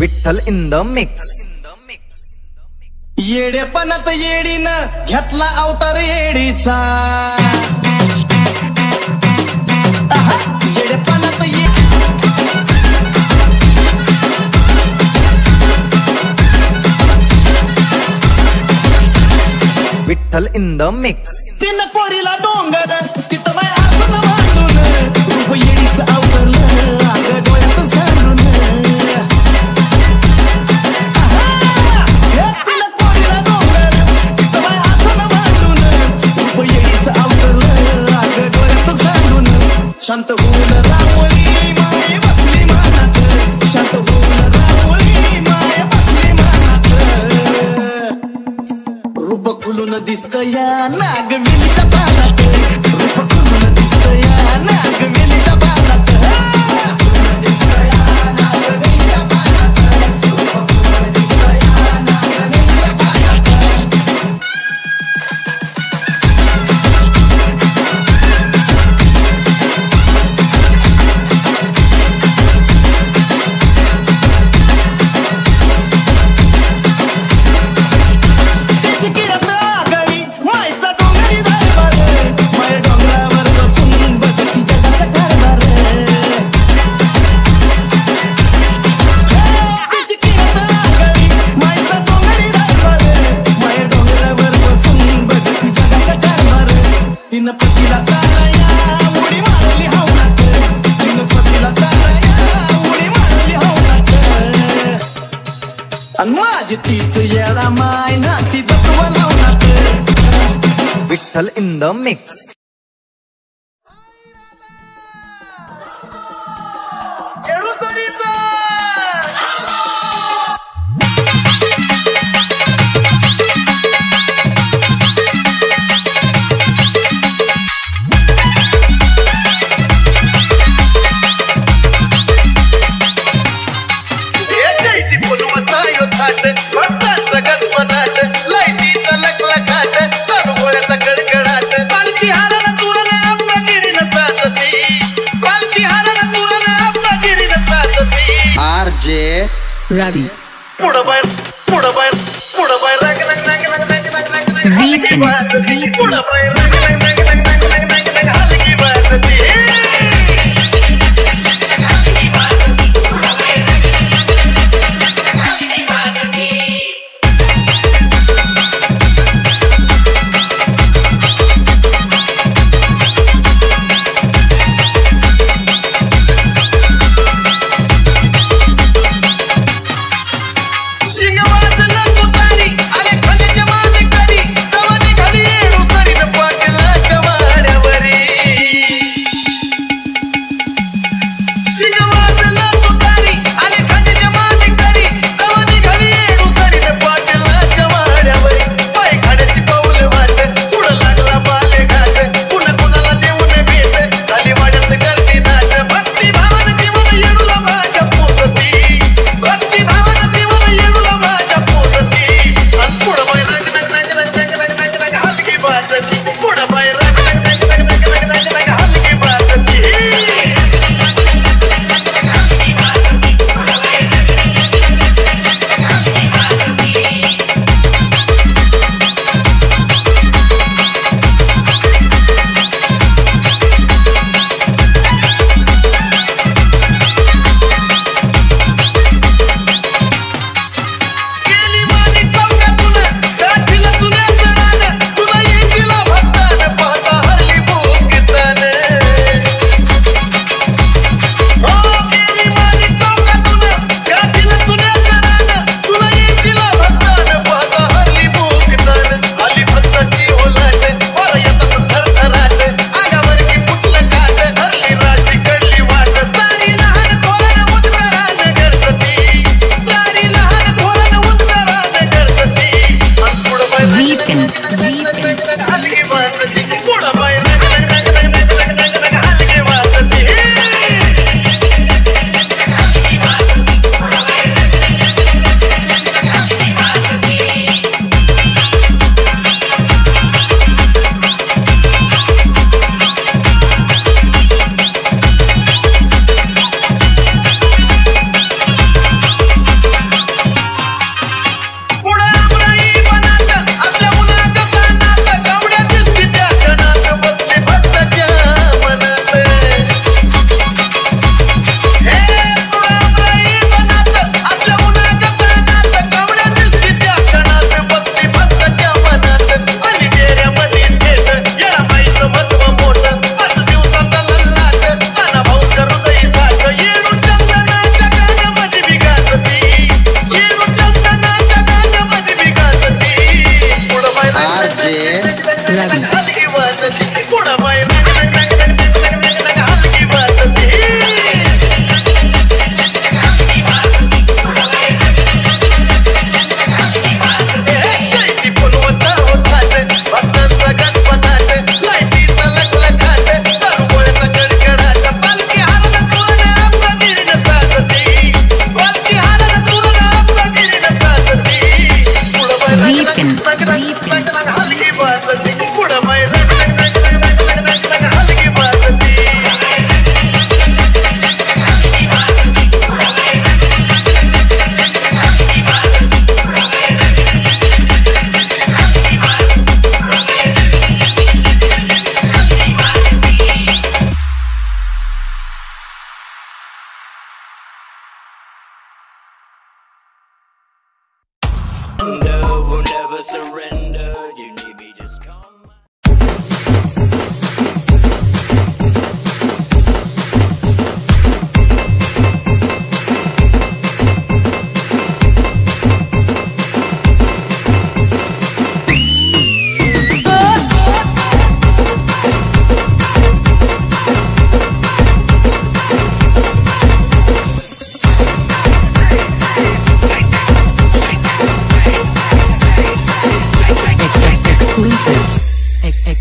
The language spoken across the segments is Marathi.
Vitthal in the mix. येडेपणात येडीनं घेतला अवतार येडीचा. येडेपणात विठ्ठल इन द मिक्स. तिनं कोरीला डोंगर तिथं बाय असं मांडून रूप येडीचं अवतरलं अगं डोळ्यात सांडून. तिनं कोरीला डोंगर तिथं बाय असं मांडून रूप येडीचं अवतरलं अगं डोळ्यात सांडून. शांत होऊन रावळी माय बसली मानात. शांत होऊन रावळी माय बसली मानात. रूप खुलून दिसतया नागवेलीच्या पानात. रूप खुलून दिसतया नागवेलीच्या पानात. तिनं पतीला ताराया उडी मारली हवनात. तिनं पतीला ताराया उडी मारली हवनात. आणि माझी तीच येडा माय ना ती दत्वा लावनात. Vitthal in the mix. RJ Ravi. पुढं बाय पुढं बाय पुढं बाय रंग रंग रंग रंग रंग रंग रंग रंग पुढं बाय रंग रंग रंग रंग रंग रंग रंग हलकी वाजती. We'll never surrender. You need me, just come.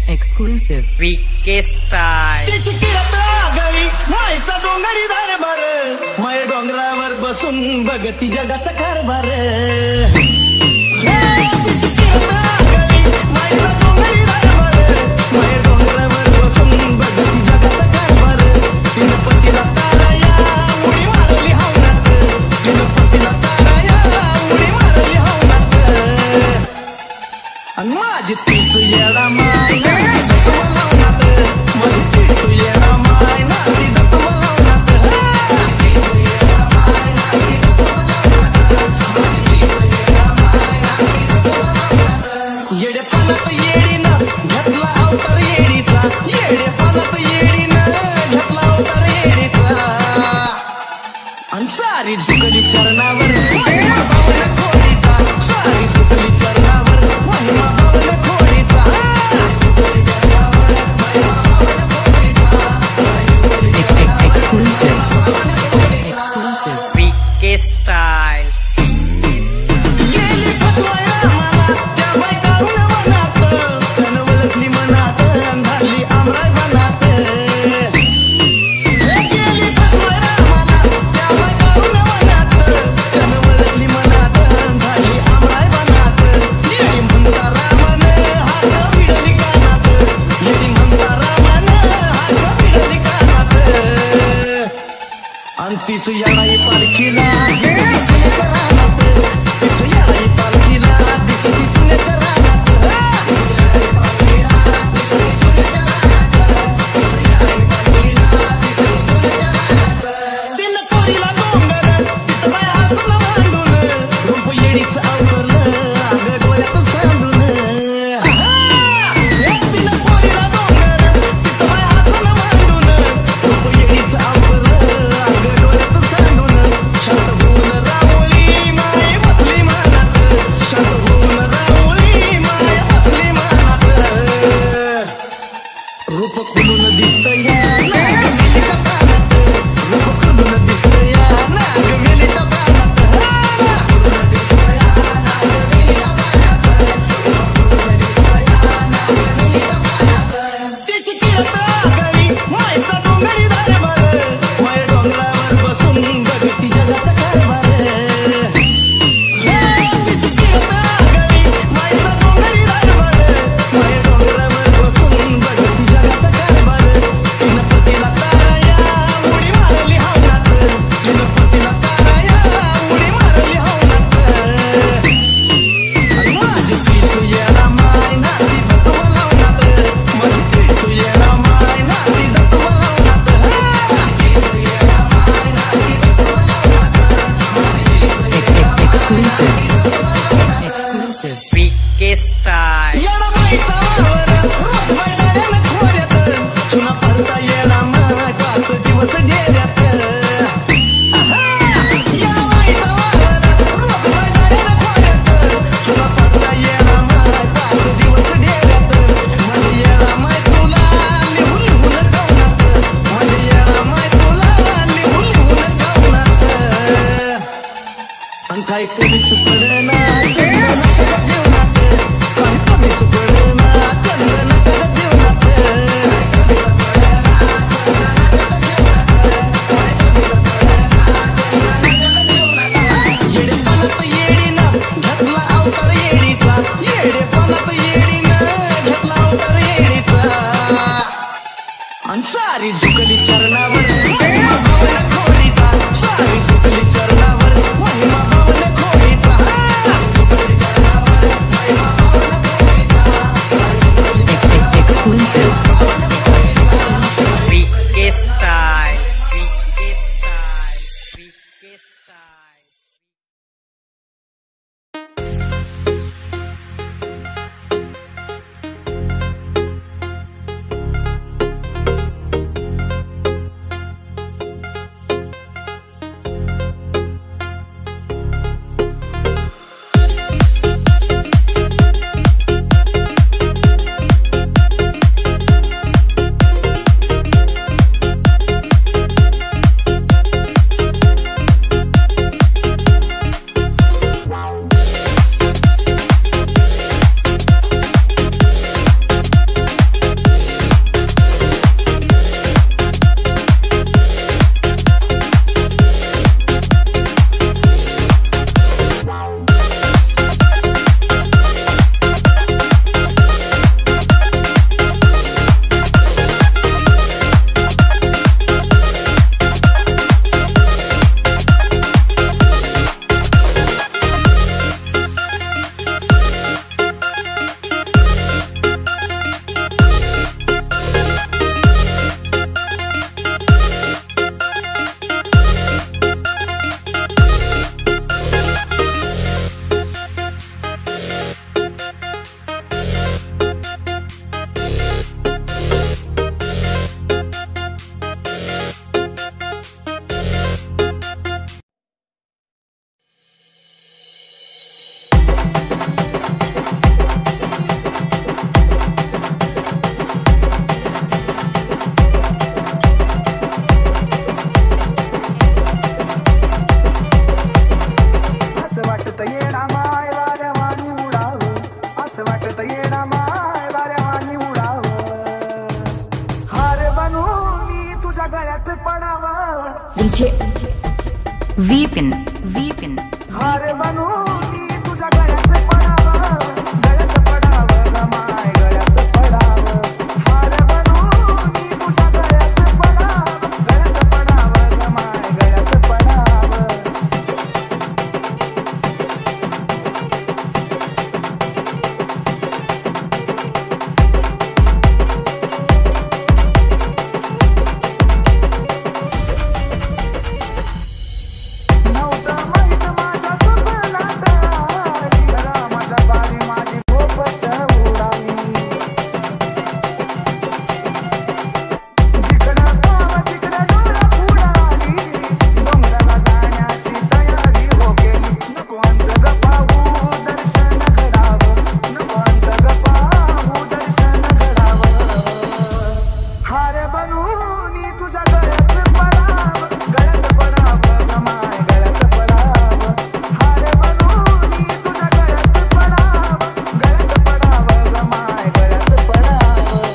Exclusive Freaky Style. मायचा डोंगरी दरबार माय डोंगरावर बसून बघती जगाचा कारभार मायचा डोंगरी दरबार माय डोंगरावर बसून बघती जगाचा कारभार तिनं पतीला ताराया उडी मारली हवनात तिनं पतीला ताराया उडी मारली हवनात आणि माझी तीच येडा माय सारी झुकली चरणावर महिमा भावन खोडीचा सारी झुकली चरणावर महिमा भावन खोडीचा Exclusive Freaky Style. गेली फसवाया मला त्या बायकारून मनात त्यानं ओळखली मनात घालली आमराय बनात गेली फसवाया मला त्या बायकारून मनात त्यानं ओळखली मनात घालली आमराय बनात येडी म्हणता रामन हात भिडली कानात येडी म्हणता रामन हात भिडली कानात आणि तीच येणाई पालखीला रूप खुलून दिसतया नागमेलीच्या पानात रूप खुलून दिसतया नागमेलीच्या पानात तिची किरत आगळी मायचा डोंगरी दरबार माय डोंगरावर बसून बघती जगाचा कारभार तिची किरत आगळी मायचा डोंगरी दरबार माय डोंगरावर बसून बघती जगाचा कारभार तिनं पतीला ताराया उडी मारली हवनात तिनं पतीला ताराया उडी मारली हवनात आणि माझी तीच येडा माय नाती दत्व लावनात माझी तीच येडा माय नाती दत्व लावनात Exclusive Freaky Style. येडा मायचा वावर रोज मैदानानं खोऱ्यात चुना पडता येडा माय 5 दिवस डेऱ्यात येडा मायचा वावर रोज मैदानानं खोऱ्यात चुना पडता येडा माय 5 दिवस डेऱ्यात म्हणजे येडा माय तुला लिहून लिहून गावनात म्हणजे येडा माय तुला लिहून लिहून गावनात आणि काय कमीच पडना चंदनाच्या जीवनात काय कमीच पडना चंदनाच्या जीवनात येडेपणात येडीनं घेतला अवतार येडीचा येडेपणात येडीनं घेतला अवतार येडीचा आणि सारी झुकली चरणावर महिमा भावन खोडीचा सारी झुकली चरणावर महिमा भावन खोडीचा Exclusive Freaky Style. Freaky Style. Freaky Style. Vipin, Vipin. हार बनूनी तुझ्या गळ्यात पडावं, गळ्यात पडावं ग माय, गळ्यात पडावं. हार बनूनी तुझ्या गळ्यात पडावं, गळ्यात पडावं ग माय, गळ्यात पडावं. नव्हतं माहित माझ्या स्वप्नात आली, रामाच्या बारी माझी झोपच उडाली. जिकडं पाव तिकडं डोळा फुडाली, डोंगराला जाण्याची तयारी हो गेली. नको अंत ग पाहू दर्शन घडावं, नको अंत ग पाहू दर्शन घडावं. हार बनूनी तुझ्या गळ्यात पडावं, गळ्यात पडावं ग माय, गळ्यात पडावं. हार बनूनी तुझ्या गळ्यात पडावं, गळ्यात पडावं ग माय, गळ्यात पडावं.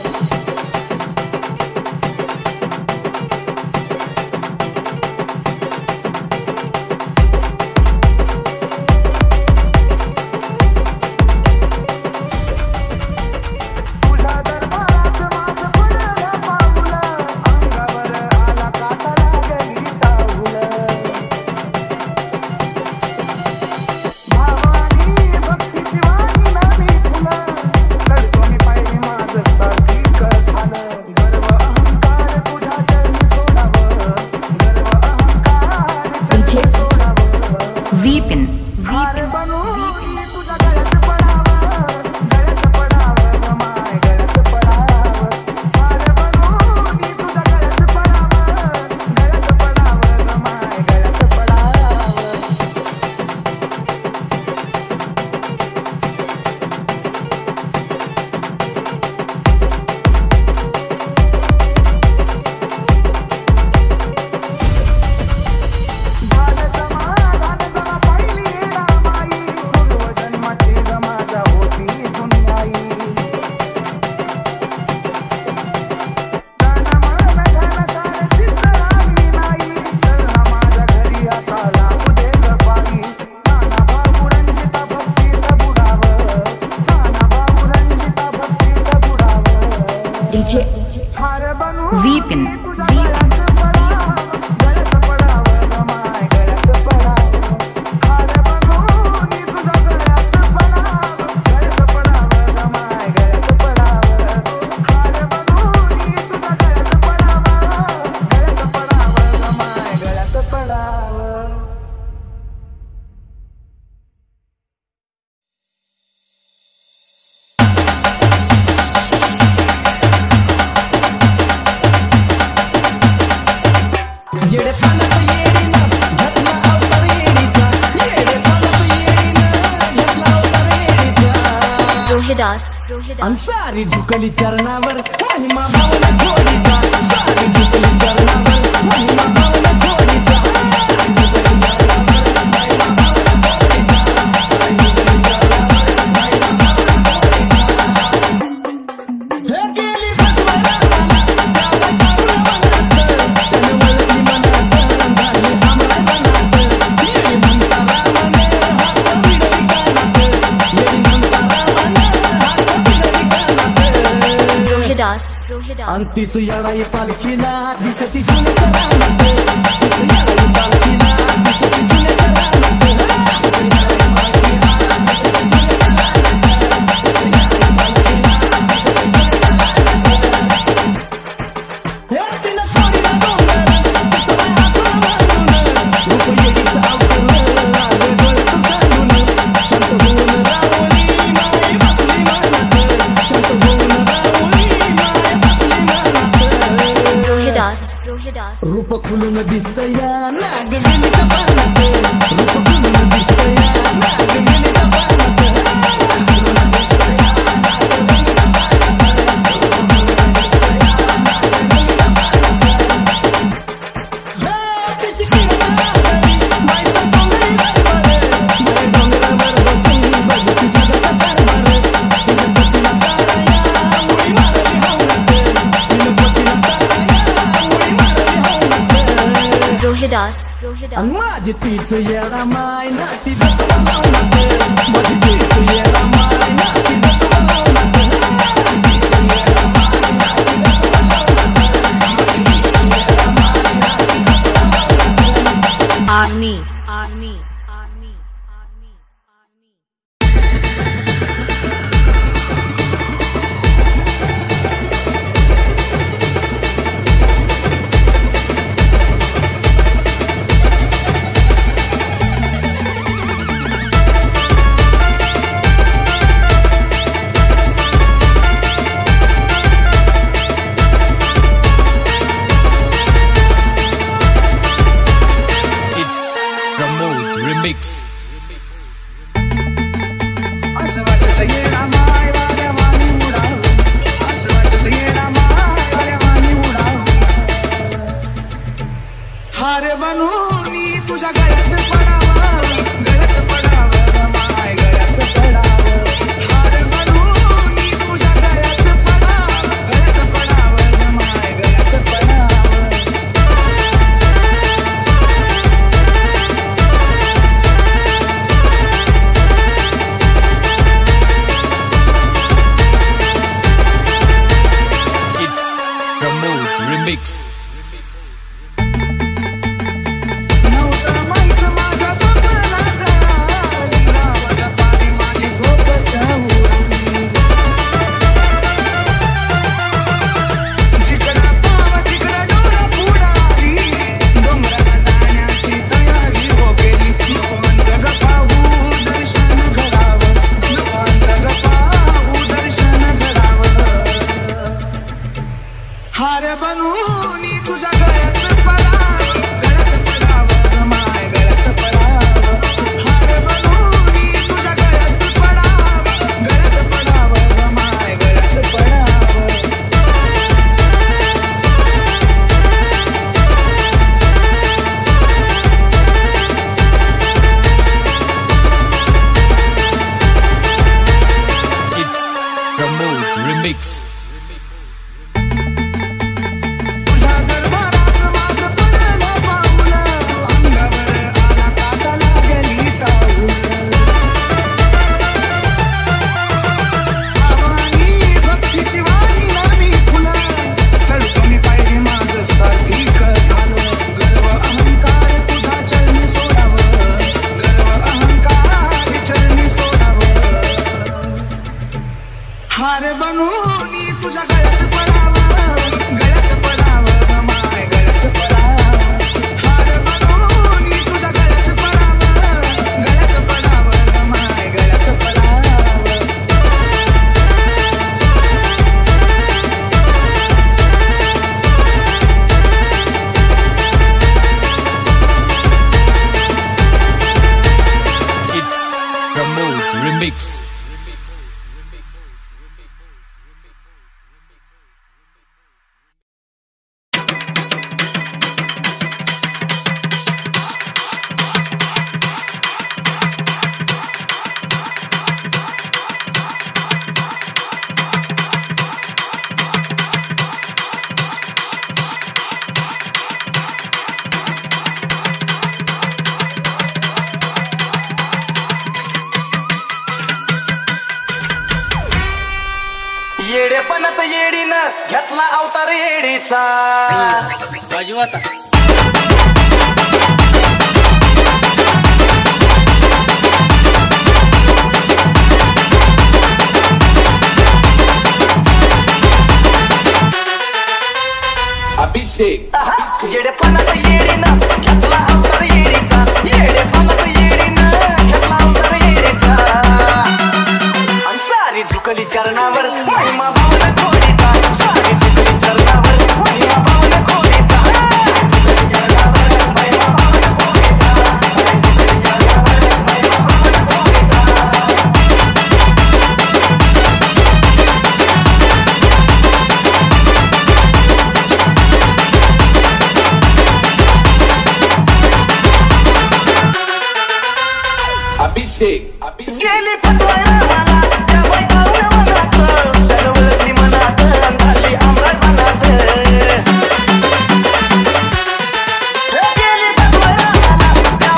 तुझ्या दरबारात माझं पडलं पाऊलं, अंगावर आला काटा लागली चाहुलं. भावानी भक्तीची वाणी नामी फुलं, चढतो मी पायरी माझं सात्विक झालं. गर्व अहंकार तुझ्या चरणी सोडावं, गर्व अहंकार चरणी सोडावं. Vipin, हार बनूनी तुझ्या गळ्यात पडावं, गळ्यात पडावं ग माय, गळ्यात पडावं. हार बनूनी तुझ्या गळ्यात पडावं, गळ्यात पडावं ग माय, गळ्यात पडावं. झालं समाधान जरा पाहिली रामाई, पूर्वजन्माची ग माझ्या होती दुनियाई. तन मन धन सार चित्त राही नाही, चल ना माझ्या घरी आता लागू दे ग पायी. नाना भाऊ रंजिता भक्तीत बुडावं, नाना भाऊ रंजिता भक्तीत बुडावं. DJ हार बनूनी Vipin, तुझ्या गळ्यात पडावं, गळ्यात पडावं ग माय, गळ्यात पडावं. हार बनूनी तुझ्या गळ्यात पडावं, गळ्यात पडावं ग माय, गळ्यात पडावं. हार बनूनी तुझ्या गळ्यात पडावं, गळ्यात पडावं ग माय, गळ्यात पडावं. येडे पालक येडीनं घेतला अवतार येडीचा, येडे पालक येडीनं घेतला अवतार येडीचा. Rohidas, Rohidas. अन सारी झुकली चरणावर महिमा भावना जोडीचा, सारी झुकली चरणावर महिमा भावना जोडीचा. हे गेली सत्वरामाला, गावा पाऊल मनात, तन वळली मनात, झाली आम्हाला बनात. येडी म्हणता रामाने हात पिढली कानात, येडी म्हणता रामाने हात पिढली कानात. Rohidas, Rohidas. अंतीच येडाई पालखीला दिसती जुन्याच्या रानात, तीच येडाई पालखीला दिसती जुन्याच्या रानात. हे तिनं कोरीला डोंगर, तिचं बाय हातून मांडून, रूप येडीचं अवतरलं, आलं डोळ्यात सांडून. शांत होऊन रावळी माय बसली मनात, शांत होऊन रावळी माय बसली मनात. Rohidas, Rohidas. रूप खुलून दिसतया नागवेलीच्या पानात, रूप खुलून दिसतया नागवेलीच्या पानात. खुलून दिसतया नागवेलीच्या पानात, रूप खुलून दिसतया नागवेलीच्या पानात. हे तिची किरण आगळी, मायचा डोंगरी दरबार, माय डोंगरावर बसून बघती जगाचा कारभार. तिनं पतीला ताराया उडी मारली हौनात, तिनं पतीला ताराया उडी मारली हौनात. Rohidas, Rohidas. आणि माझ्या माझी तीच येडा माय नाती दत्तवा लावणार माझी तीच येडा माय नाती दत्तवा लावणार Army. असं वाटत येडा माय वाऱ्या वाणी उडावं असं वाटत येडा माय वाऱ्या वाणी उडावं हार बनून तुझ्या गळ्यात पडावं ग माय गळ्यात पडावं हार बनून तुझ्या गळ्यात पडावं ग माय गळ्यात पडावं नव्हतं माहित माझ्या स्वप्नात रावाच्या पारी माझी झोपच उडाली जिकडं पाव तिकडं डोळं पुढाली डोंगराला जाण्याची तयारी हो गेली निवांत गप्पाहू दर्शन घडावं निवांत गप्पाहू दर्शन घडावं हार बनून तुझ्या गळ्यात पडावं ग माय गळ्यात पडावं हार बनून तुझ्या गळ्यात पडावं ग माय गळ्यात पडावं तुझ्या दरबारात माझं पडलं पाऊलं अंगावर आला काटा लागली चावलं आवानी भक्तीची वाणी नामी फुलं सडकमी पायरी माझं सार्थिक झालं गर्व अहंकार तुझ्या चरणी सोडावं गर्व अहंकार चरणी सोडावं हार बनून तुझ्या गळ्यात पडावं ग माय गळ्यात पडावं हार बनून तुझ्या गळ्यात पडावं ग माय गळ्यात पडावं येडेपणात येडीनं घेतला अवतार येडीचा अभिषेक येडेपणात येडीनं घेतला अवतार येडीचा येडेपणात येडीनं घेतला अवतार येडीचा आणि सारी झुकली चरणावर महिमा भावना कोणीचा सारी झुकली चरणावर महिमा भावना कोणीचा झुकली चरणावर महिमा भावना कोणीचा झुकली चरणावर महिमा भावना कोणीचा अभिषेक गेली पटवायला मला त्या बैठावल्या मनात शरवळती मनात अंधारली आमराज मनात गेली पटवायला मला त्या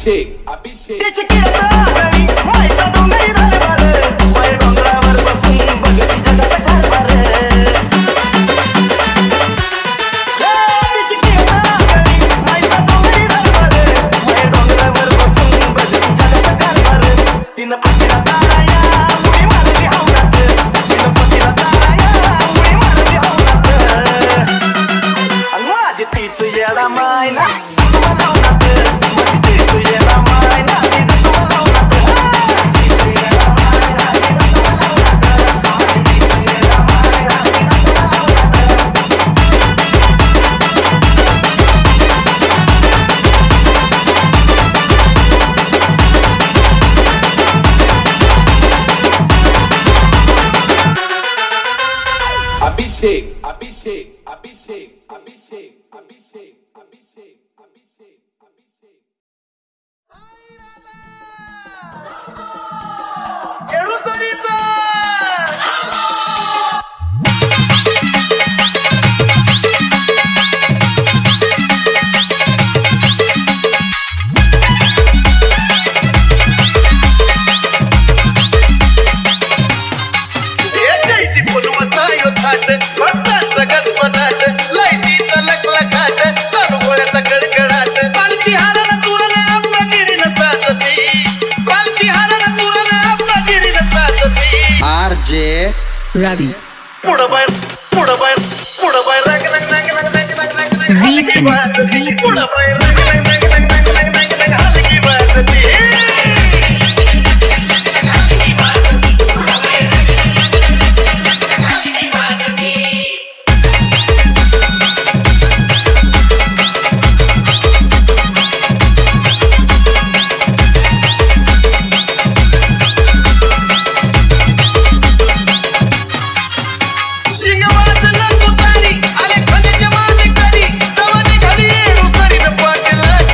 त्याची केस आगळी, मायचा डोंगरी दरबार, वय डोंगरावर बसून बघती जगाचा कारभार. त्याची केस आगळी, मायचा डोंगरी दरबार, वय डोंगरावर बसून बघती जगाचा कारभार. तिनं पतीला ताराया उडी मारली हवनात, तिनं पतीला ताराया उडी मारली हवनात. आणि माझी तीच येडा मायना तुला लावनात, माझी तीच येडा मायना तिनं तुला लावनात. तीच येडा मायना तिनं तुला लावनात, माझी तीच येडा मायना तिनं तुला लावनात. Ravi. पुढं बाय रग रग रग रग रग रग रग रग Vegan. पुढं बाय रग रग रग रग रग रग रग रग हलकी वाजती. शिंगवाजला तुतारी आले खंडेच्या माने करी तवाने घरी येऊ करीन पाटलाची.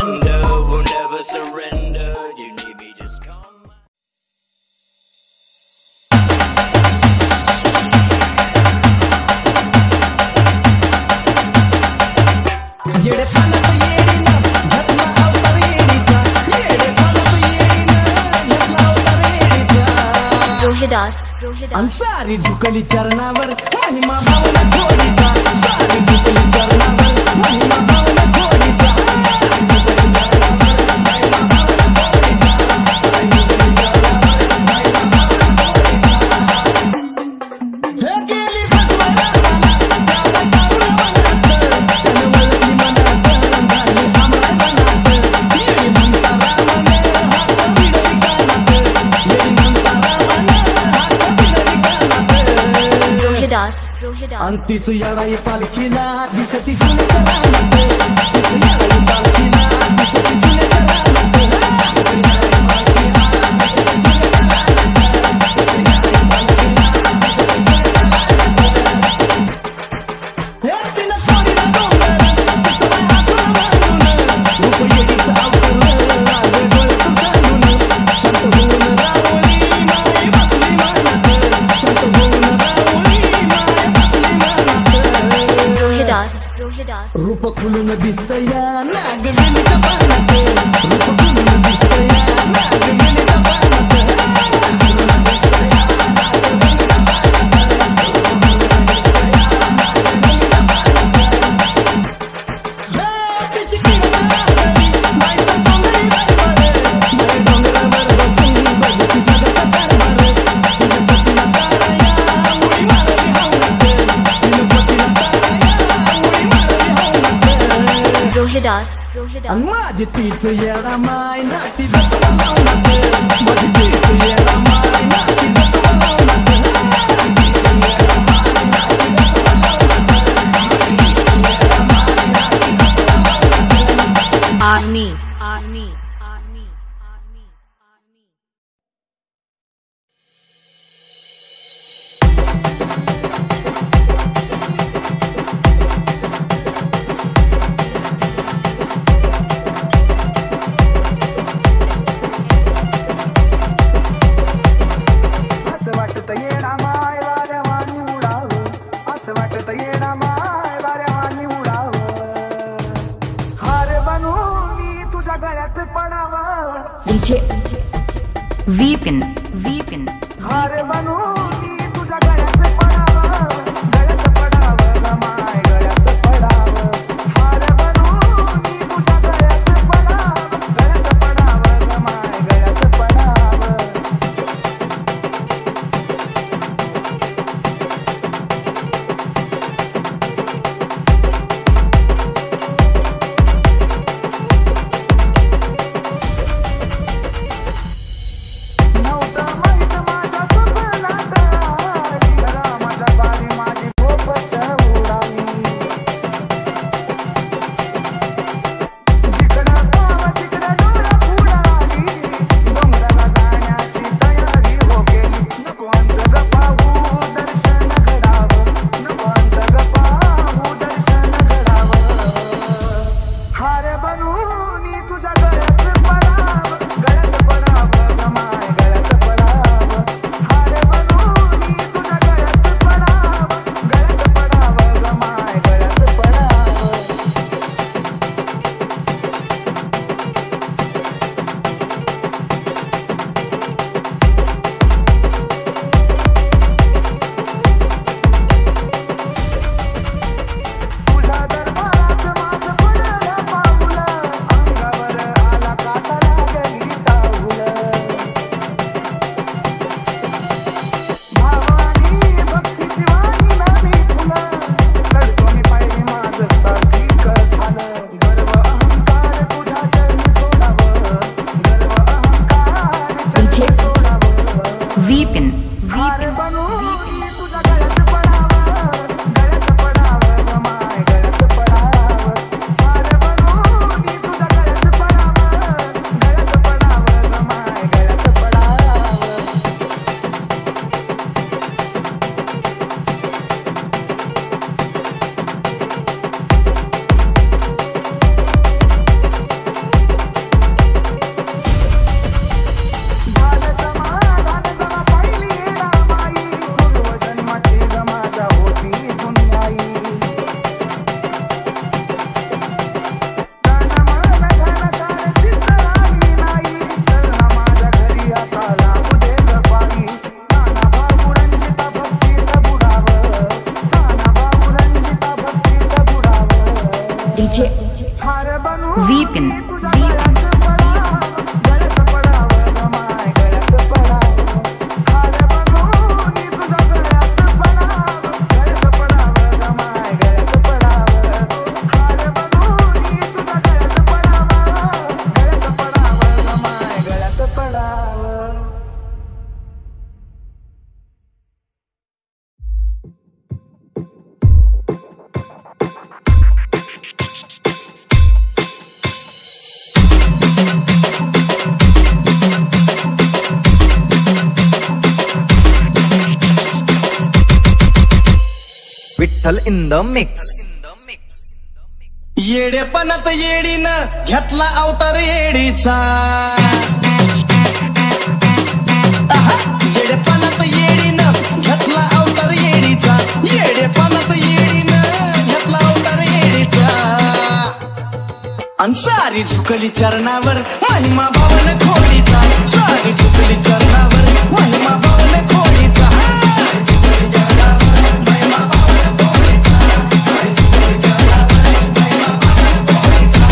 We'll never surrender. You need me, just come. येडे पाण्यात येडीनं घातला अवतार येडीचा. येडे पाण्यात येडीनं घातला अवतार येडीचा. Rohidas, Rohidas. आणि सारी झुकली चरणावर महिमा भावना घोडीचा. सारी झुकली चरणावर महिमा भावना घोडीचा. हे गेली सत्वरामाला गावा गावला मनात. त्यानं वळली मनात घाली आम्हाला मनात. येडी म्हणता रामानं हात विडली कानात. येडी म्हणता रामानं हात विडली कानात. Rohidas, Rohidas. आणि तिचं येडाई पालखीला दिसती जुन्याच्या रानात. तिचं येडाई पालखीला दिसती जुन्याच्या रानात. हे तिनं कोरीला डोंगर, तिचं बाई हाताला मांडून. रूप येडीचं अवतरलं, आगं डोळ्यात सांडून. शांत होऊन रावळी माय बसली मनात. शांत होऊन रावळी माय बसली मनात. Rohidas, Rohidas. रूप खुलून दिसतया नागवेलीच्या पानात. रूप खुलून दिसतया नागवेलीच्या पानात. हे तिची किरण आगळी, माईचा डोंगरी दरबार. माय डोंगरावर बसून बघती जगाचा कारभार. तिनं पतीला ताराया उडी मारली हौनात. तिनं पतीला ताराया उडी मारली हौनात. Rohidas, Rohidas. आणि माझी तीच येडा माय नाती जतवा लावनात. माझी तीच येडा माय नाती जतवा लावनात. Army, Army, Army, Army, Army. असं वाटत येणा माय वाऱ्या वाणी उडावं. असं वाटत येणा माय वाऱ्या वाणी उडावं. हार बनून मी तुझ्या गळ्यात पडावं. DJ Vipin, Vipin. हार बनून मी तुझ्या गळ्यात पडावं. गळ्यात पडावं ग माय गळ्यात पडावं. हार बनून मी तुझ्या गळ्यात पडावं. गळ्यात पडावं ग माय गळ्यात पडावं. नव्हतं माहित माझ्या स्वप्नात DJ हार बनू Vipin. तुझ्या गळ्यात पडावं, गळ्यात पडावं ग माय, गळ्यात पडावं. हार बनू नी तुझ्या गळ्यात पडावं, गळ्यात पडावं ग माय, गळ्यात पडावं. हार बनू नी तुझ्या गळ्यात पडावं, गळ्यात पडावं ग माय, गळ्यात पडावं. Vitthal in the mix. येडेपणात येडीनं घेतला अवतार येडीचा. आहा! येडेपणात येडीनं घेतला अवतार येडीचा. येडेपणात येडीनं घेतला अवतार येडीचा. अन सारी झुकली चरणावर महिमा भावन खोडीचा. सारी झुकली चरणावर महिमा भावन खोडीचा. सारी झुकली चरणावर महिमा भावन खोडीचा. सारी झुकली चरणावर महिमा भावन खोडीचा.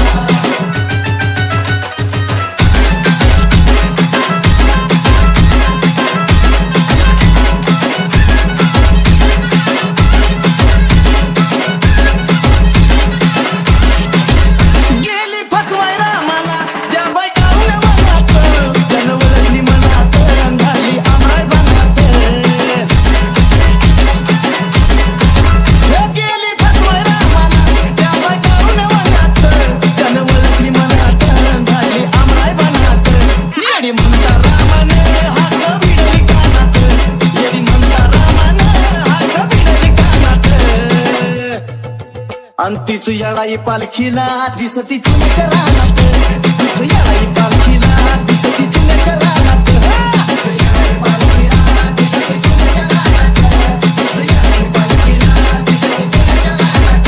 गेली फसवाय रामाला त्या बायकाऊन मनात. जनवलनी मनात झाली आमराय बनात. गेली फसवाय रामाला त्या बायकाऊन मनात. जनवलनी मनात झाली आमराय बनात. येडी म्हणता रामान हाक भिडली कानात. येडी म्हणता रामान हाक भिडली कानात. अंतीच येळाई पालखीला दिसती चुन्याच्या रानात. तिचं येळाई पालखीला दिसती चुन्याच्या रानात. तिचं येळाई पालखीला दिसती चुन्याच्या रानात. तिचं येळाई पालखीला दिसती चुन्याच्या रानात.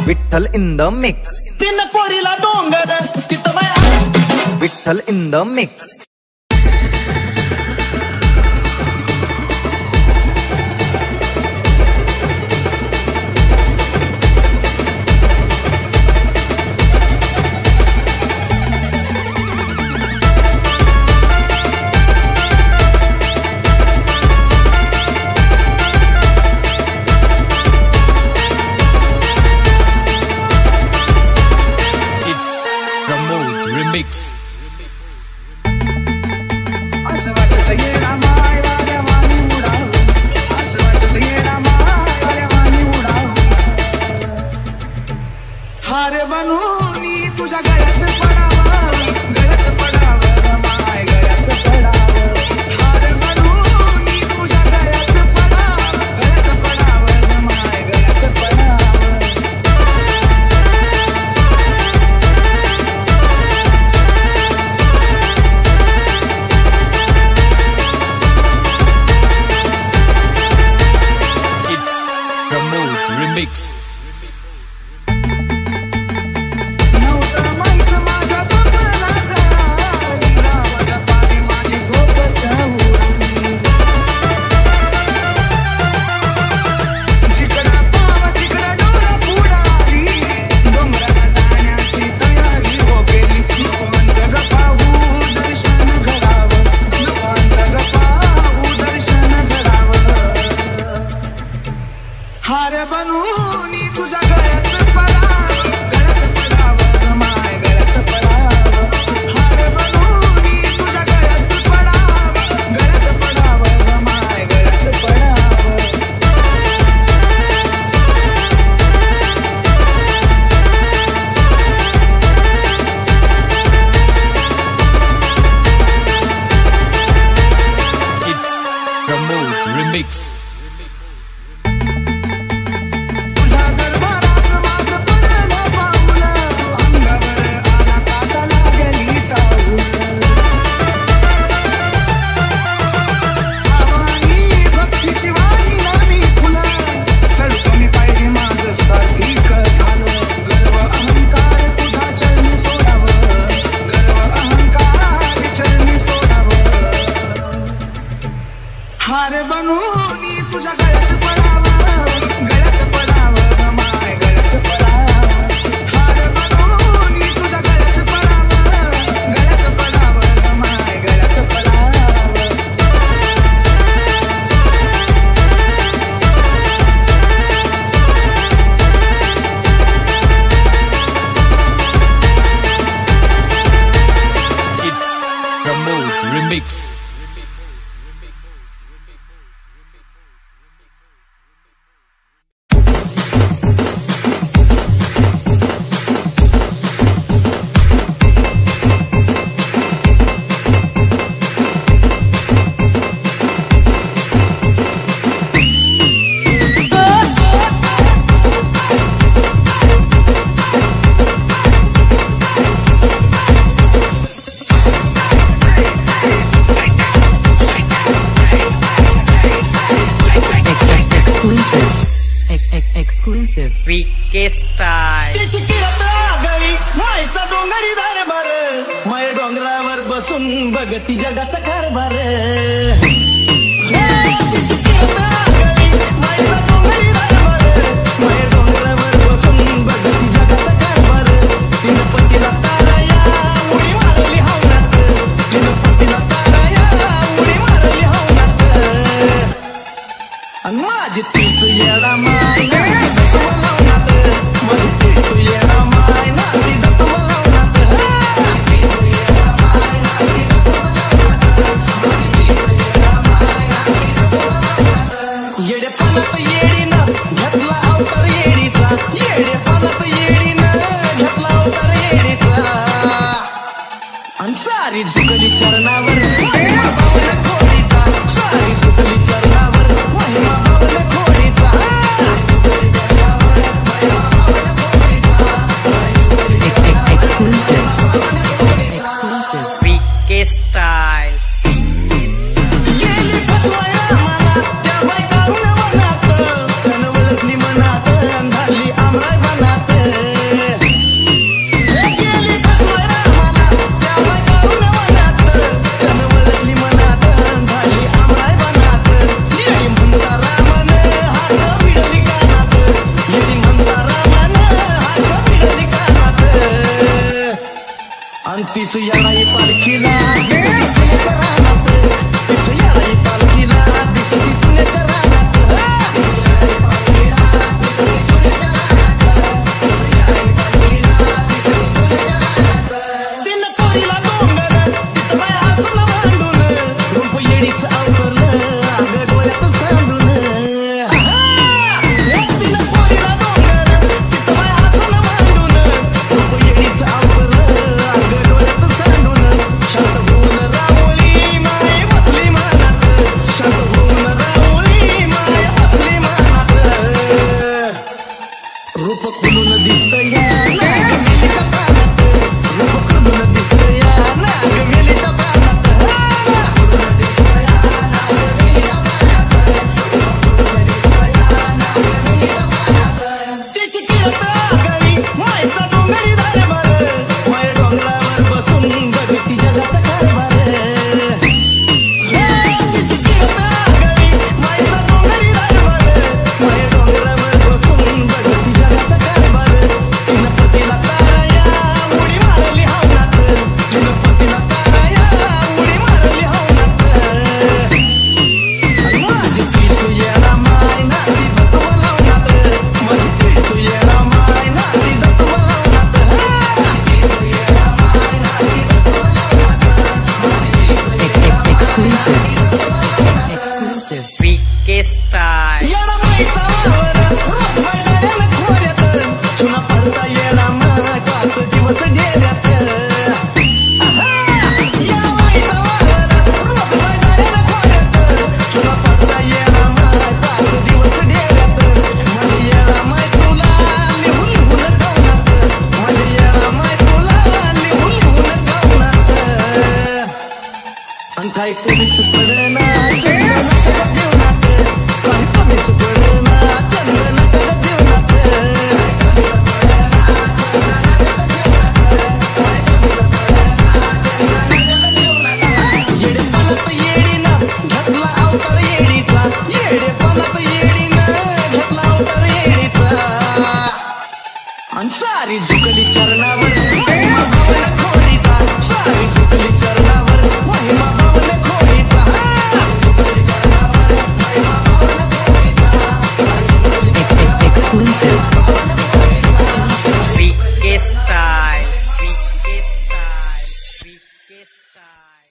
Vitthal in the mix. तिनं कोरीला डोंगर तिथं बाय. Vitthal in the mix. It's Pramod Remix. असं वाटत येडा माय वाऱ्या वाणी उडावं. असं वाटत येडा माय वाऱ्या वाणी उडावं. हार बनूनी तुझ्या गळ्यात पडावं, गळ्यात पडावं ग माय, गळ्यात पडावं. हार बनूनी तुझ्या गळ्यात पडावं, गळ्यात पडावं ग माय, गळ्यात पडावं. It's Pramod Remix. नव्हतं माहित माझ्या स्वप्नात बसून बघती जगाचा कारभार माझी तीच येडा माय लावणार माझी तीच येडा माय नाती दत्त लावणार येडे पानात येडीनं घेतला अवतार येडीचा येडे पानात येडीनं घेतला अवतार येडीचा आणि सारी झुकली चरणावर खोडीचा सारी झुकली चरणावर महिमा भावना खोडीचा VK Style. गेली फसवाया मला त्या बायकाहून मनात त्यानं ओळखली मनात झाली आमराय बनात गेली फसवाया मला त्या बायकाहून मनात त्यानं ओळखली मनात झाली आमराय बनात येडी म्हणता रामन हात भिडली कानात येडी म्हणता रामन हात भिडली कानात आणि तीच येडाई पालखीला दिसती रानात तीच येडाई पालखीला दिसती चुन्याच्या रानात तिनं कोरीला डोंगर तिथं बाय हाताला मांडून रूप येडीचं अवतरलं आग डोळ्यात सांडून तिनं कोरीला डोंगर तिथं बाय हाताला मांडून रूप येडीचं अवतरलं आग डोळ्यात सांडून शांत होऊन राहुली माय बसली मनात शांत होऊन राहुली माय बसली मनात रूप खुलून दिसतया नागवेलीच्या पानात रूप खुलून दिसतया नागवेलीच्या पानात तिची किरत आगळी मायचा डोंगरी दरबार माय डोंगरावर बसून बघती जगाचा कारभार तिची किरत आगळी मायचा डोंगरी दरबार माय डोंगरावर बसून बघती जगाचा कारभार तिनं पतीला ताराया उडी मारली हवनात तिनं पतीला ताराया उडी मारली हवनात माझी तीच येडा माय नाती दत्त लावनात माझी तीच येडा माय नाती दत्त लावनात VK Style. येडा मायचा वावर रोज मैदानाला खोऱ्यात चुना पडता येडा माय 5 दिवस डेऱ्यात येडा मायचा वावर रोज मैदानाला खोऱ्यात चुना पडता येडा माय 5 दिवस डेऱ्यात माझी येडा माय तुला लिहून लिहून गावनात माझी येडा माय तुला लिहून लिहून गावनात आणि काही कमीच पडना चंदनाच्या जीवनात काही कमीच पडना चंदनाच्या जीवनात येडे पानात येडीनं घेतला अवतार येडीचा येडे पानात येडीनं घेतला अवतार येडीचा आणि सारी झुकली चरणावर महिमा भावना खोडीचा सारी झुकली चरणावर महिमा भावना खोडीचा VK Style. VK Style. VK Style.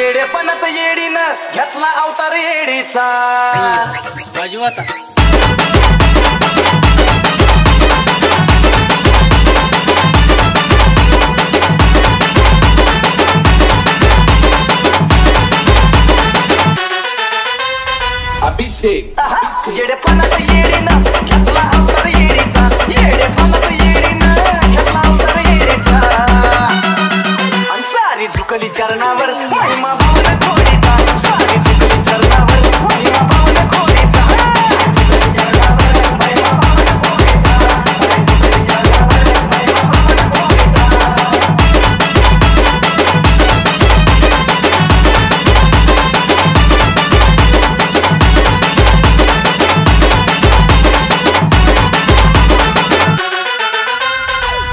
येडेपणात येडीनं घेतला अवतार येडीचा वाजवा आता. Abhishek. येडेपणात येडीनं घेतला अवतार येडीचा येडेपणात येडीनं घेतला अवतार येडीचा आणि सारी झुकली चरणावर महिमा भावना खोडीचा सारी झुकली चरणावर महिमा भावना खोडीचा झुकली चरणावर महिमा भावना खोडीचा झुकली चरणावर महिमा भावना खोडीचा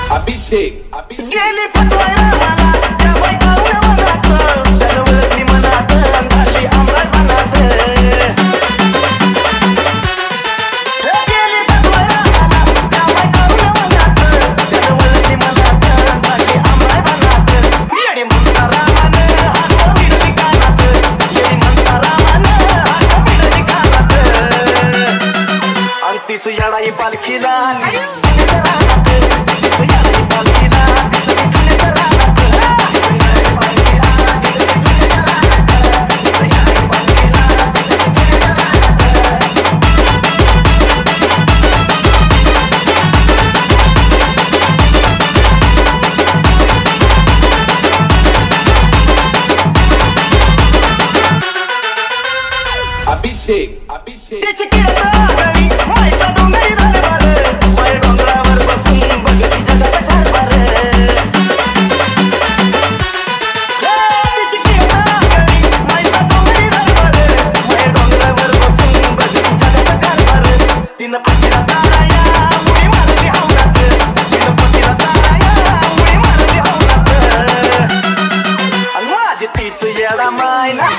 Abhishek. गेली पटवायला मला त्या बायकाला मनात त्यानं ओळखली मनात घाली आमराज मनात गेली पटवायला मला त्या बायकाला मनात त्यानं ओळखली मनात घाली आमराज मनात येडी म्हणता रामानं हात मिळली कानात येडी म्हणता रामानं हात मिळली कानात आणि तिचं येडाई पालखीला Abhishek. त्याची किरण आगळी मायचा डोंगरी दरबार माय डोंगरावर बसून बघती जगाचा कारभार त्याची किरण आगळी मायचा डोंगरी दरबार माय डोंगरावर बसून बघती जगाचा कारभार तिनं पतीला ताराया उडी मारली हवनात तिनं पतीला ताराया उडी मारली हवनात आणि माझी तीच येडा मायना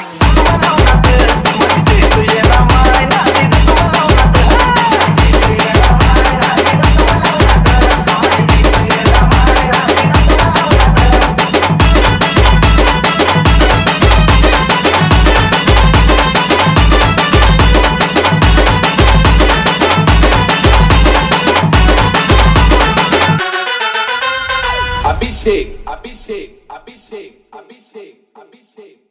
Abhishek. Abhishek. Abhishek. Abhishek. Abhishek.